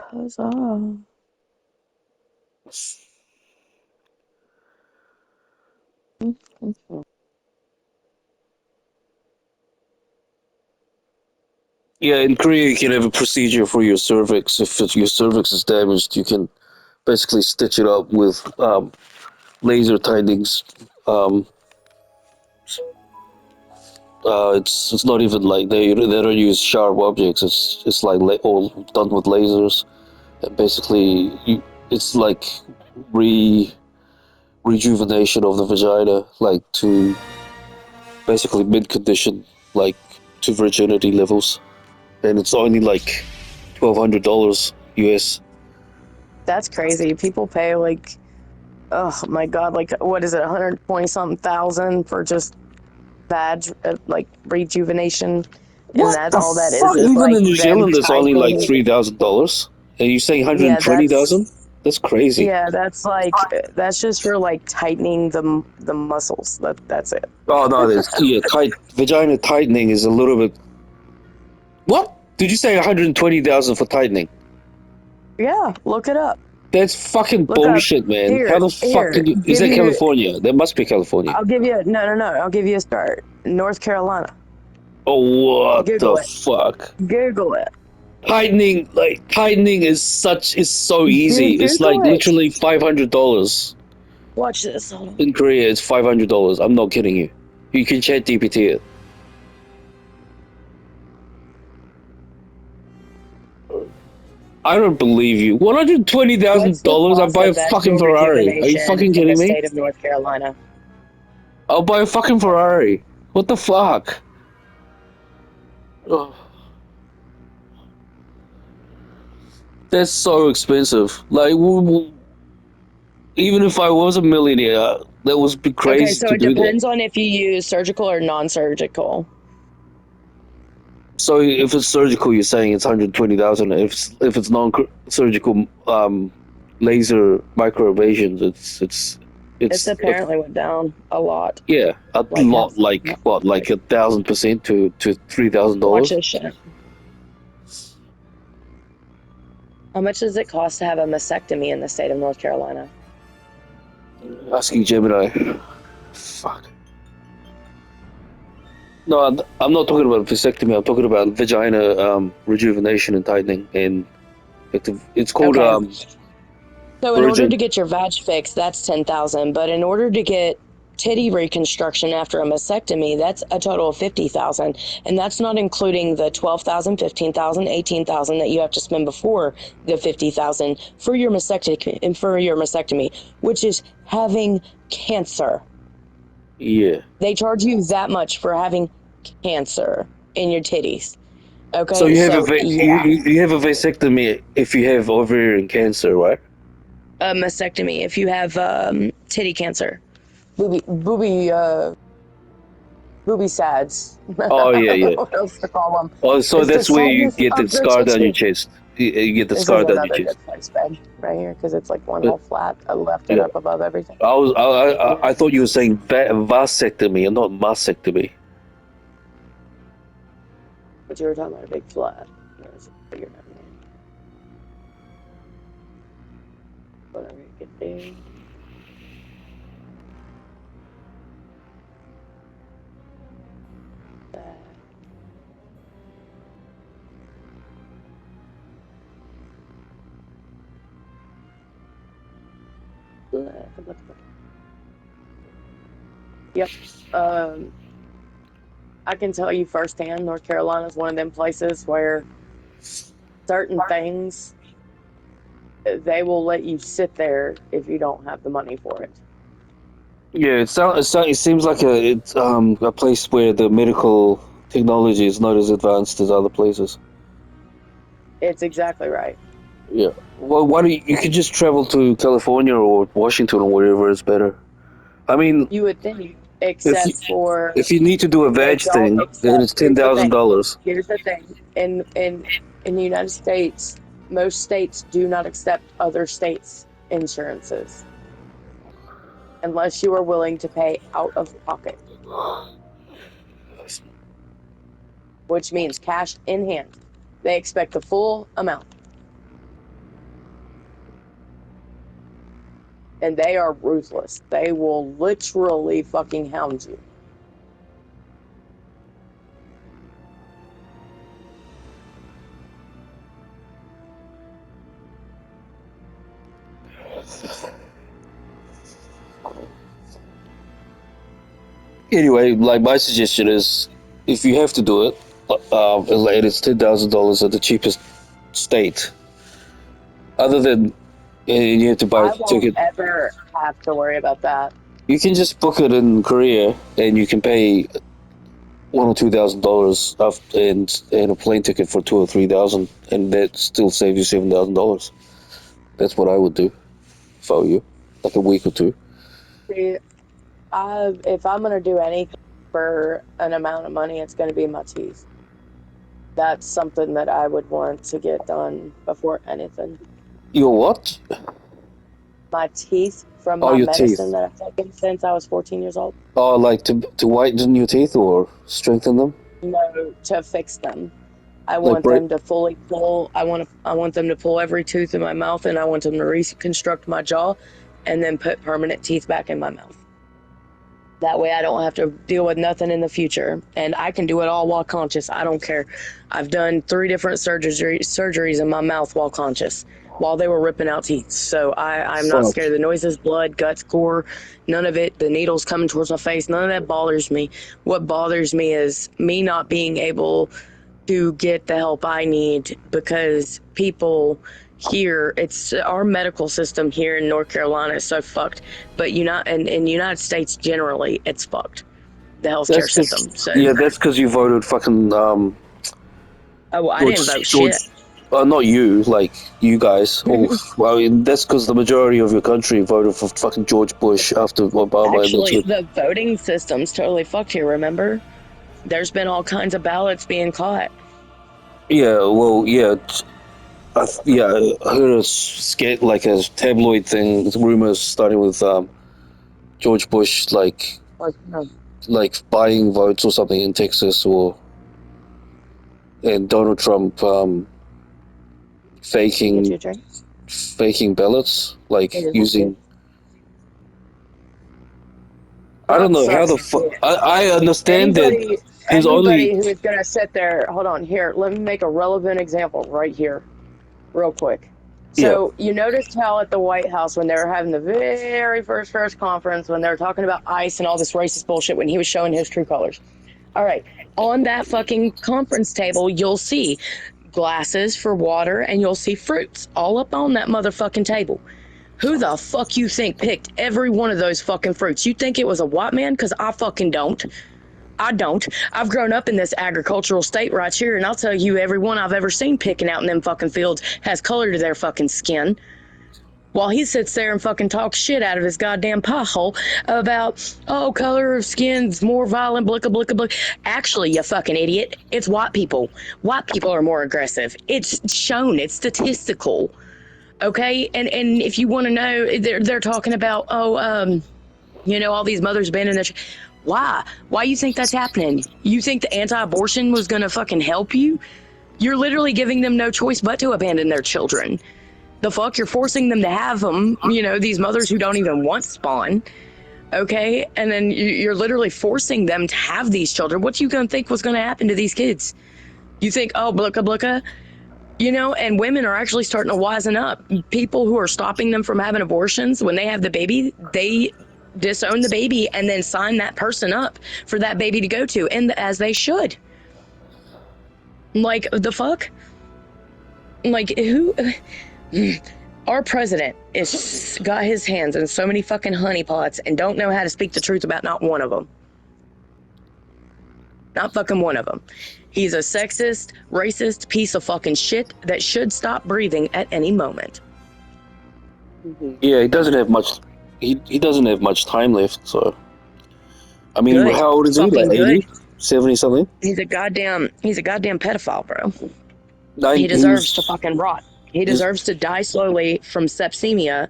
Huzzah. Yeah, in Korea you can have a procedure for your cervix. If your cervix is damaged, you can basically stitch it up with laser tightings. Um, it's not even like they don't use sharp objects. It's like all done with lasers, and basically it's like re rejuvenation of the vagina, like to basically mid condition, like to virginity levels, and it's only like $1,200 US. That's crazy. People pay like, oh my God, like what is it, 120 something thousand for just vag, like rejuvenation, and What that's the all that fuck? is Even like in New them Zealand, it's only like tightening. $3,000, and you saying hundred and Yeah, twenty thousand? That's crazy. that's like that's just for like tightening the muscles. That's it. Oh no, there's yeah, vagina tightening is a little bit. What did you say? 120,000 for tightening? Yeah, look it up. That's fucking Look up. bullshit, man. How Here, the fuck here. can you? Is Give that you. California? That must be California. I'll give you. No, no, no. I'll give you a start. North Carolina. Oh, what the Google it. fuck? Google it. Tightening is so easy. Dude, It's like Google it. literally $500 Watch this. Hold on. in Korea. It's $500. I'm not kidding you. You can chat GPT it. I don't believe you. One hundred twenty What's thousand the dollars. I'll cost buy of a fucking vaginal Ferrari. Are you rejuvenation fucking in the kidding me? state of North Carolina? I'll buy a fucking Ferrari. What the fuck? Ugh. That's so expensive. Like, even if I was a millionaire, that would be Okay, crazy so to it do that. depends on if you use surgical or non-surgical. So if it's surgical, you're saying it's 120,000. If it's non-surgical, laser microabrasions, It's it's apparently went down a lot, yeah, a like half. lot. Like what? Like 1,000% to $3,000 Watch dollars. this shit. How much does it cost to have a mastectomy in the state of North Carolina? Asking Gemini. Fuck. No, I'm not talking about vasectomy. I'm talking about vagina rejuvenation and tightening, and it's called Okay, so in order virgin. to get your vag fixed, that's 10,000. But in order to get titty reconstruction after a mastectomy, that's a total of 50,000, and that's not including the 12,000, 15,000, 18,000 that you have to spend before the 50,000 for your mastectomy, which is having cancer. Yeah. They charge you that much for having cancer in your titties. So Okay, you have so yeah, you have a vasectomy if you have ovarian cancer, right? a mastectomy if you have titty cancer, booby sads. Oh I yeah, don't know yeah. what else to call them. Oh, so It's the that's where you sadness get the of the scar down your titty. chest. You get the This is scar down your another chest. good place, babe, right here, because it's like one Uh, whole flat. I left it yeah. up above everything. I thought you were saying vasectomy and not mastectomy. But you were talking about a big flat. Figured out whatever you could do. That. Yep. I can tell you firsthand, North Carolina is one of them places where certain things they will let you sit there if you don't have the money for it. Yeah, it seems like a place where the medical technology is not as advanced as other places. It's exactly right. Yeah. Well, why don't you could just travel to California or Washington or wherever is better. I mean, You would think, if you, except for if you need to do a they veg don't thing, then accept. it's $10,000. Here's the thing. In the United States, most states do not accept other states' insurances unless you are willing to pay out of pocket, which means cash in hand. They expect the full amount. And they are ruthless. They will literally fucking hound you. Anyway, like my suggestion is, if you have to do it, and it's $10,000 at the cheapest state. Other than you have to buy I a won't ticket, ever have to worry about that. you can just book it in Korea, and you can pay $1,000 or $2,000 and a plane ticket for $2,000 or $3,000, and that still saves you $7,000. That's what I would do if I were you, like a week or two. See, if I'm gonna do anything for an amount of money, it's gonna be my teeth. That's something that I would want to get done before anything. Your what? My teeth from Oh, my your medicine teeth. that I've taken since I was 14 years old. Oh, like to whiten your teeth or strengthen them? No, to fix them. I Like want break? them to fully pull. I want them to pull every tooth in my mouth, and I want them to reconstruct my jaw, and then put permanent teeth back in my mouth. That way, I don't have to deal with nothing in the future, and I can do it all while conscious. I don't care. I've done 3 different surgeries in my mouth while conscious, while they were ripping out teeth. So I'm not Fuck. scared of the noises, blood, guts, gore, none of it. The needles coming towards my face, none of that bothers me. What bothers me is me not being able to get the help I need, because people here, it's our medical system here in North Carolina is so fucked, but in United States generally, it's fucked, the That's healthcare because system. So, yeah, that's because you voted fucking oh, I didn't vote George. shit. Not you, like you guys. All well, that's because the majority of your country voted for fucking George Bush after Obama, and that's Actually, what. the voting system's totally fucked here, remember? There's been all kinds of ballots being caught. Yeah, well, yeah, yeah. I heard a skate like a tabloid thing. Rumors starting with George Bush, Like, like buying votes or something in Texas, or and Donald Trump get you faking a drink? faking ballots, like It is using. good. I don't Trump know how sucks. the fuck. I understand that Anybody, he's only. anybody who is gonna sit there, hold on, here, let me make a relevant example right here, real quick. Yeah, So you noticed how at the White House, when they were having the very first press conference, when they were talking about ICE and all this racist bullshit, when he was showing his true colors. All right, on that fucking conference table, you'll see glasses for water, and you'll see fruits all up on that motherfucking table. Who the fuck you think picked every one of those fucking fruits? You think it was a white man? Because I fucking don't. I don't. I've grown up in this agricultural state right here, and I'll tell you, every one I've ever seen picking out in them fucking fields has color to their fucking skin. While he sits there and fucking talks shit out of his goddamn pie hole about, oh, color of skin's more violent, blicka, blicka, blicka. Actually, you fucking idiot, it's white people. White people are more aggressive. It's shown, it's statistical. Okay? And if you want to know, they're talking about, all these mothers abandoning their why you think that's happening? You think the anti-abortion was gonna fucking help you? You're literally giving them no choice but to abandon their children. The fuck, you're forcing them to have them, these mothers who don't even want spawn. Okay, and then you're literally forcing them to have these children. What you gonna think was gonna happen to these kids? You think, oh, blicka blicka, and women are actually starting to wisen up. People who are stopping them from having abortions, when they have the baby, they disown the baby and then sign that person up for that baby to go to, and as they should. Like, the fuck? Like, who? Our president is got his hands in so many fucking honeypots and don't know how to speak the truth about not one of them. Not fucking one of them. He's a sexist, racist piece of fucking shit that should stop breathing at any moment. yeah. He doesn't have much. He doesn't have much time left. So, I mean, Good. how old is he? Fucking Like good. 80, 70 something. He's a goddamn pedophile, bro. Nine. He deserves to fucking rot. He deserves to die slowly from sepsemia,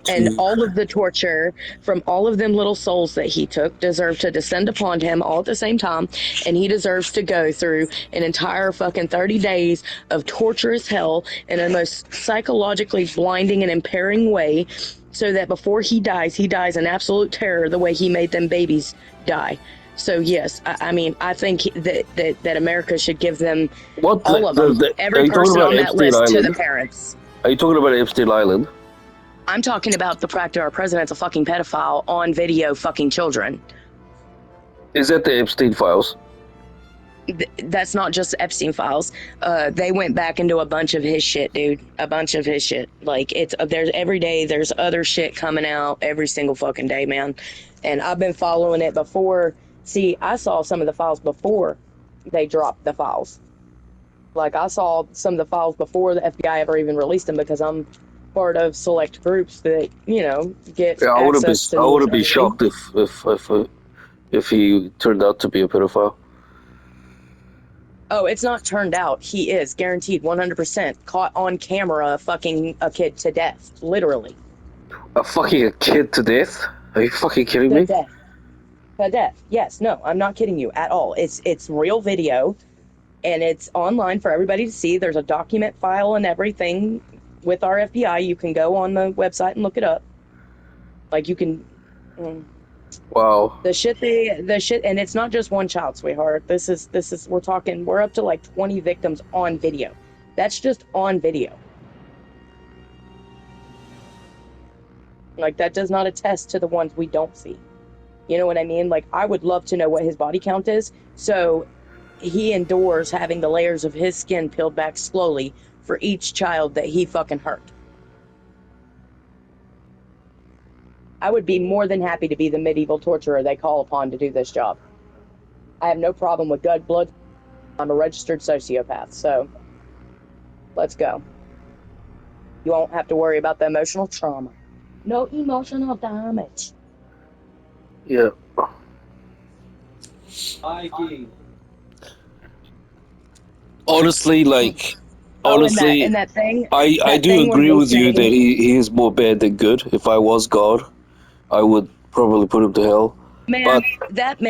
and 82. all of the torture from all of them little souls that he took deserve to descend upon him all at the same time, and he deserves to go through an entire fucking 30 days of torturous hell in a most psychologically blinding and impairing way, so that before he dies in absolute terror the way he made them babies die. So yes, I mean, I think that America should give them What? all of them, Are every you talking person about on that Epstein list to the Island? parents. Are you talking about Epstein Island? I'm talking about the fact that our president's a fucking pedophile on video fucking children. Is that the Epstein files? That's not just Epstein files. They went back into a bunch of his shit, dude. A bunch of his shit. Like, it's there's every day there's other shit coming out every single fucking day, man. And I've been following it before. See, I saw some of the files before they dropped the files. Like, I saw some of the files before the FBI ever even released them, because I'm part of select groups that, you know, get Yeah, access to I the wouldn't be authority. shocked if he turned out to be a pedophile. Oh, it's not turned out. He is guaranteed 100% caught on camera fucking a kid to death. Literally. Fucking a kid to death? Are you fucking kidding To me? death. To death. Yes, no, I'm not kidding you at all. It's real video, and it's online for everybody to see. There's a document file and everything with our FBI. You can go on the website and look it up. Like, you can... Wow. The shit, and it's not just one child, sweetheart. This is, we're up to like 20 victims on video. That's just on video. Like, that does not attest to the ones we don't see. You know what I mean? Like, I would love to know what his body count is, so he endures having the layers of his skin peeled back slowly for each child that he fucking hurt. I would be more than happy to be the medieval torturer they call upon to do this job. I have no problem with gut blood. I'm a registered sociopath, so let's go. You won't have to worry about the emotional trauma. No emotional damage. Yeah. Honestly, like, Oh, honestly, and that thing. I That do thing when agree they with you that say, he is more bad than good. If I was God, I would probably put him to hell. man, But that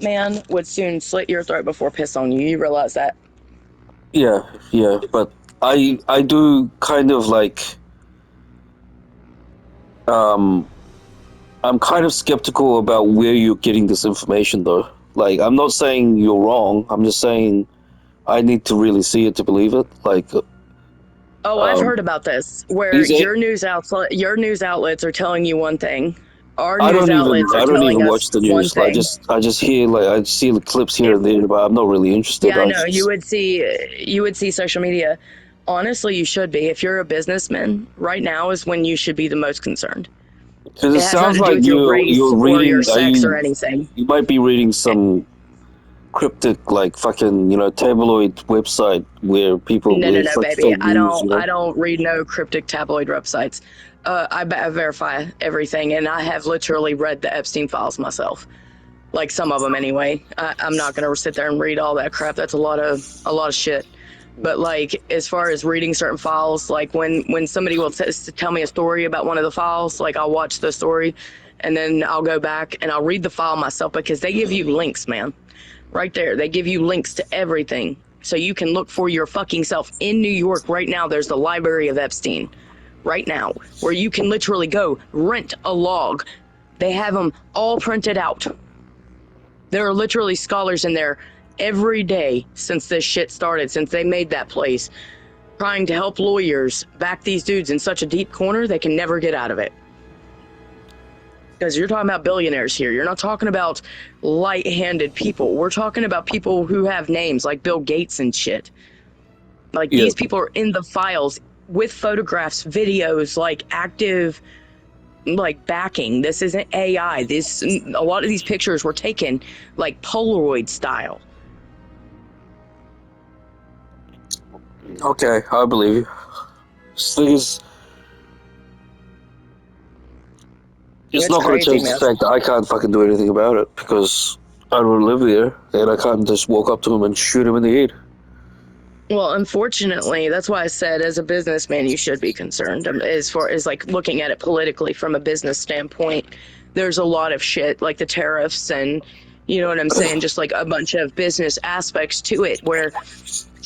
man would soon slit your throat before piss on you. You realize that? yeah, but I do kind of like I'm kind of skeptical about where you're getting this information though. Like, I'm not saying you're wrong. I'm just saying I need to really see it to believe it. Like, Oh, I've heard about this, where these your news outlets are telling you one thing. Our I news don't outlets are even telling watch us the one news. thing. I just hear, like, I see the clips here If, and there, but I'm not really interested. yeah, I know you would see social media. Honestly, you should be. If you're a businessman, right now is when you should be the most concerned. Because it It has nothing sounds to do like with your race you're or your reading. sex or anything. You might be reading some cryptic, like, fucking, tabloid website where people No, no, it's no, like baby. fake news. I don't read no cryptic tabloid websites. I verify everything, and I have literally read the Epstein files myself. Like, some of them anyway. I'm not gonna sit there and read all that crap. That's a lot of shit. But, like, as far as reading certain files, like when somebody will tell me a story about one of the files, like, I'll watch the story, and then I'll go back and I'll read the file myself, because they give you links, man. Right there, they give you links to everything, so you can look for your fucking self. In New York right now, there's the Library of Epstein right now, where you can literally go rent a log. They have them all printed out. There are literally scholars in there every day since this shit started, since they made that place, trying to help lawyers back these dudes in such a deep corner they can never get out of it. Because you're talking about billionaires here. You're not talking about light-handed people. We're talking about people who have names like Bill Gates and shit. Like, Yeah. these people are in the files with photographs, videos, like, active, like, backing. This isn't AI. A lot of these pictures were taken like Polaroid style. Okay, I believe you. The thing is, it's It's not going to crazy, change the man. fact that I can't fucking do anything about it because I don't live there and I can't just walk up to him and shoot him in the head. Well, unfortunately, that's why I said as a businessman, you should be concerned as far as like looking at it politically from a business standpoint. There's a lot of shit like the tariffs and you know what I'm saying, just like a bunch of business aspects to it where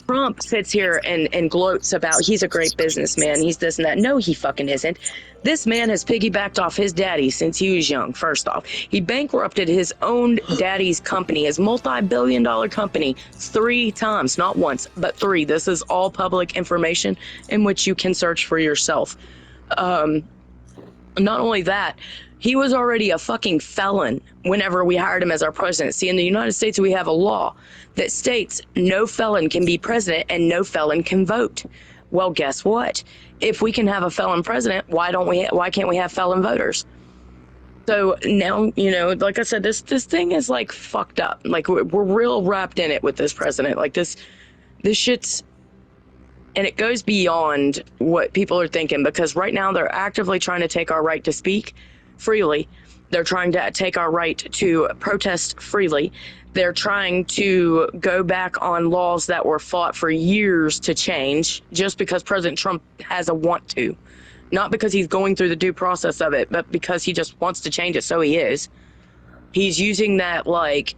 Trump sits here and gloats about he's a great businessman, he's this and that. No, he fucking isn't. This man has piggybacked off his daddy since he was young, first off. He bankrupted his own daddy's company, his multi-billion-dollar company, 3 times, not once, but 3. This is all public information in which you can search for yourself. Not only that, he was already a fucking felon whenever we hired him as our president. See, in the United States, we have a law that states no felon can be president and no felon can vote. Well, guess what? If we can have a felon president, why can't we have felon voters? So now, you know, like I said, this thing is like fucked up. Like we're real wrapped in it with this president. Like this shit's, and it goes beyond what people are thinking, because right now they're actively trying to take our right to speak freely. They're trying to take our right to protest freely. They're trying to go back on laws that were fought for years to change just because President Trump has a want to. Not because he's going through the due process of it, but because he just wants to change it, so he is. He's using that, like,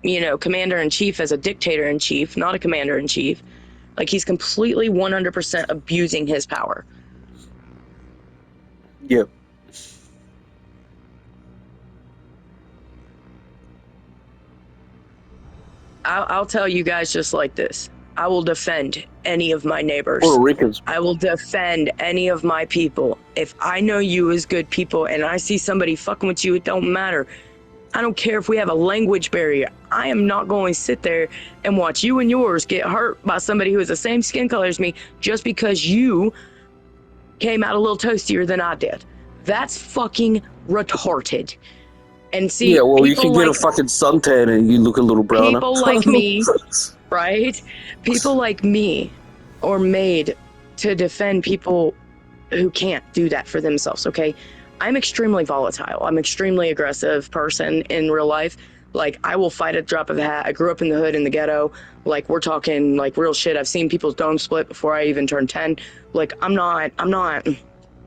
you know, commander-in-chief as a dictator-in-chief, not a commander-in-chief. Like, he's completely 100% abusing his power. Yeah. I'll tell you guys just like this. I will defend any of my neighbors. Puerto Ricans. I will defend any of my people. If I know you as good people and I see somebody fucking with you, it don't matter. I don't care if we have a language barrier. I am not going to sit there and watch you and yours get hurt by somebody who is the same skin color as me just because you came out a little toastier than I did. That's fucking retarded. And see, Yeah, well, you people can get like- a fucking suntan and you look a little browner. People like me, right? People like me are made to defend people who can't do that for themselves, okay? I'm extremely volatile. I'm an extremely aggressive person in real life. Like, I will fight at a drop of a hat. I grew up in the hood, in the ghetto. Like, we're talking, like, real shit. I've seen people's domes split before I even turned 10. Like, I'm not,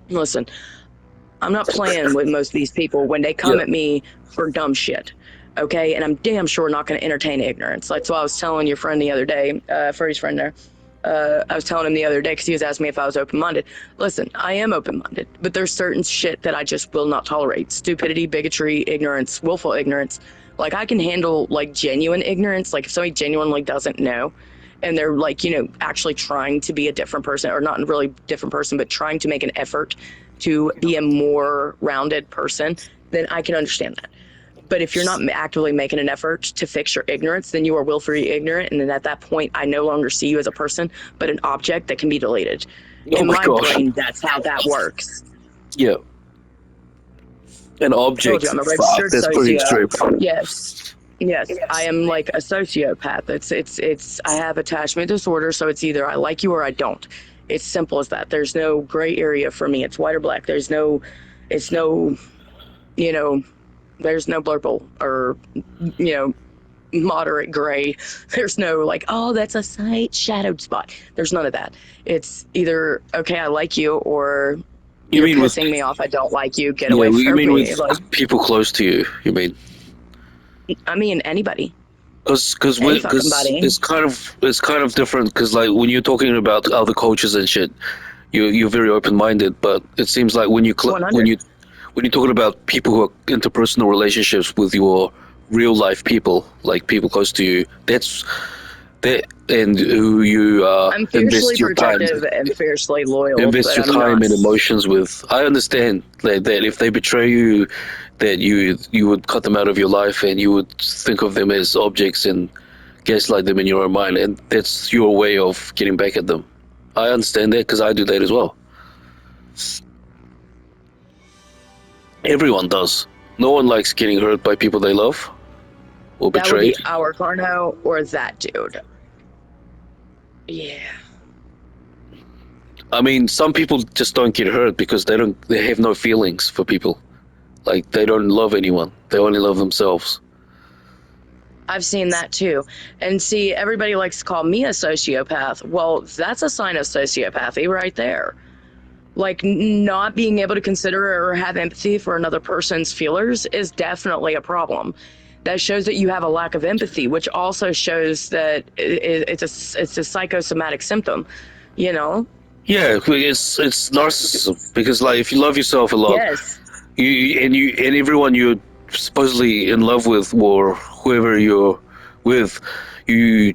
listen, I'm not playing with most of these people when they come at me for dumb shit, okay? And I'm damn sure not going to entertain ignorance. Like, so I was telling your friend the other day, Furry's friend there, I was telling him the other day because he was asking me if I was open-minded. Listen, I am open-minded, but there's certain shit that I just will not tolerate. Stupidity, bigotry, ignorance, willful ignorance. Like, I can handle, like, genuine ignorance. Like, if somebody genuinely doesn't know, and they're, like, you know, actually trying to be a different person, or not really different person, but trying to make an effort to be a more rounded person, then I can understand that. But if you're not actively making an effort to fix your ignorance, then you are willfully ignorant. And then at that point, I no longer see you as a person, but an object that can be deleted. Oh In my my gosh. brain, that's how that works. Yeah. An object. I'm a Fuck, registered that's pretty socio. extreme. Yes, I am like a sociopath. It's I have attachment disorder, so it's either I like you or I don't. It's simple as that. There's no gray area for me. It's white or black. It's no, you know, there's no blurple or, you know, moderate gray. There's no like, oh, that's a slight shadowed spot. There's none of that. It's either, okay, I like you, or You you're mean with- pissing me off. I don't like you. Get away you from mean me. with Like, people close to you, you mean? I mean, anybody. Because Any fucking body. it's kind of different. Because like when you're talking about other coaches and shit, you're very open minded. But it seems like when you're 100. when you're talking about people who are interpersonal relationships with your real life people, like people close to you, and who you I'm fiercely invest your time, protective and fiercely loyal. invest but your I'm time not- and emotions with. I understand that if they betray you, that you would cut them out of your life and you would think of them as objects and gaslight them in your own mind, and that's your way of getting back at them. I understand that because I do that as well. Everyone does. No one likes getting hurt by people they love or That would betrayed. be our Carno or that dude. Yeah. I mean, some people just don't get hurt because they have no feelings for people. Like, they don't love anyone. They only love themselves. I've seen that too. And see, everybody likes to call me a sociopath. Well, that's a sign of sociopathy right there. Like, not being able to consider or have empathy for another person's feelings is definitely a problem. That shows that you have a lack of empathy, which also shows that it's a psychosomatic symptom, you know? Yeah, it's narcissism because like if you love yourself a lot, Yes. and everyone you're supposedly in love with or whoever you're with, you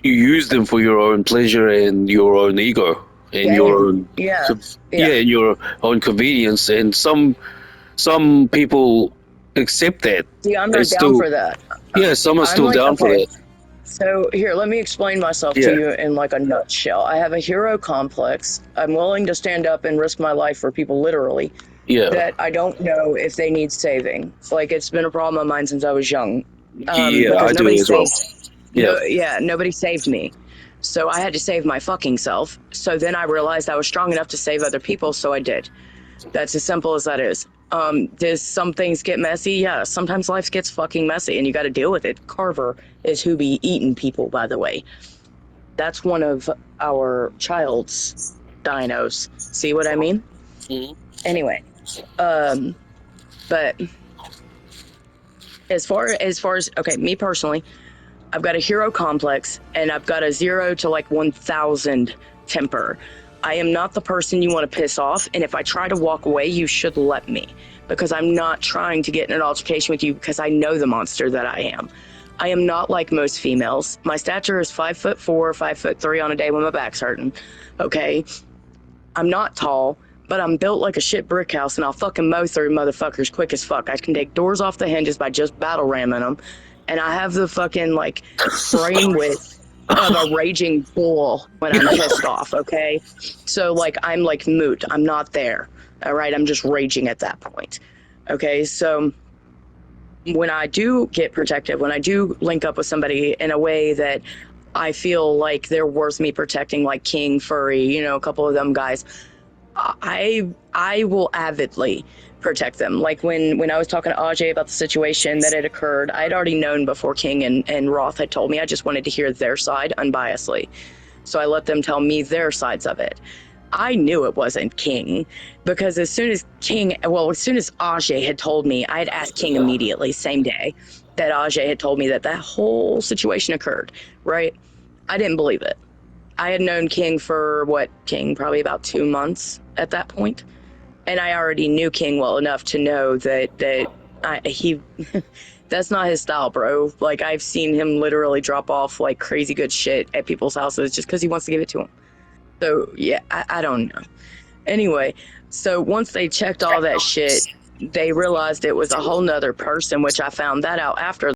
you use them for your own pleasure and your own ego and your Gain. own Yeah. Yeah. yeah, and your own convenience. And some people accept that See, I'm and not down still for that. yeah, some are I'm still like, down for okay, that. so here, let me explain myself to Yeah, you in like a nutshell. I have a hero complex. I'm willing to stand up and risk my life for people, literally, yeah, that I don't know if they need saving. Like, it's been a problem of mine since I was young, yeah, because I do nobody as well. saved. Yeah, No, yeah, nobody saved me. So I had to save my fucking self. So then I realized I was strong enough to save other people, so I did. That's as simple as that is. Does some things get messy? Yeah, sometimes life gets fucking messy and you got to deal with it. Carver is who be eating people, by the way. That's one of our child's dinos. See what I mean? Mhm. Anyway, um, but as far as okay, me personally, I've got a hero complex and I've got a 0 to like 1,000 temper. I am not the person you want to piss off. And if I try to walk away, you should let me, because I'm not trying to get in an altercation with you because I know the monster that I am. I am not like most females. My stature is 5'4", 5'3" on a day when my back's hurting. Okay. I'm not tall, but I'm built like a shit brick house and I'll fucking mow through motherfuckers quick as fuck. I can take doors off the hinges by just battle ramming them. And I have the fucking like frame width of a raging bull when I'm pissed off, okay? So like I'm like moot. I'm not there. All right, I'm just raging at that point. Okay, so when I do get protective, when I do link up with somebody in a way that I feel like they're worth me protecting, like King, Furry, a couple of them guys, I will avidly protect them. Like when I was talking to Ajay about the situation that had occurred, I had already known before King and Roth had told me. I just wanted to hear their side unbiasedly. So I let them tell me their sides of it. I knew it wasn't King, because as soon as Ajay had told me, I had asked King immediately, same day that Ajay had told me that whole situation occurred, right? I didn't believe it. I had known King for King, probably about 2 months at that point. And I already knew King well enough to know that he that's not his style, bro. Like, I've seen him literally drop off like crazy good shit at people's houses just because he wants to give it to them. So yeah, I don't know. Anyway, so once they checked all that shit, they realized it was a whole nother person, which I found that out after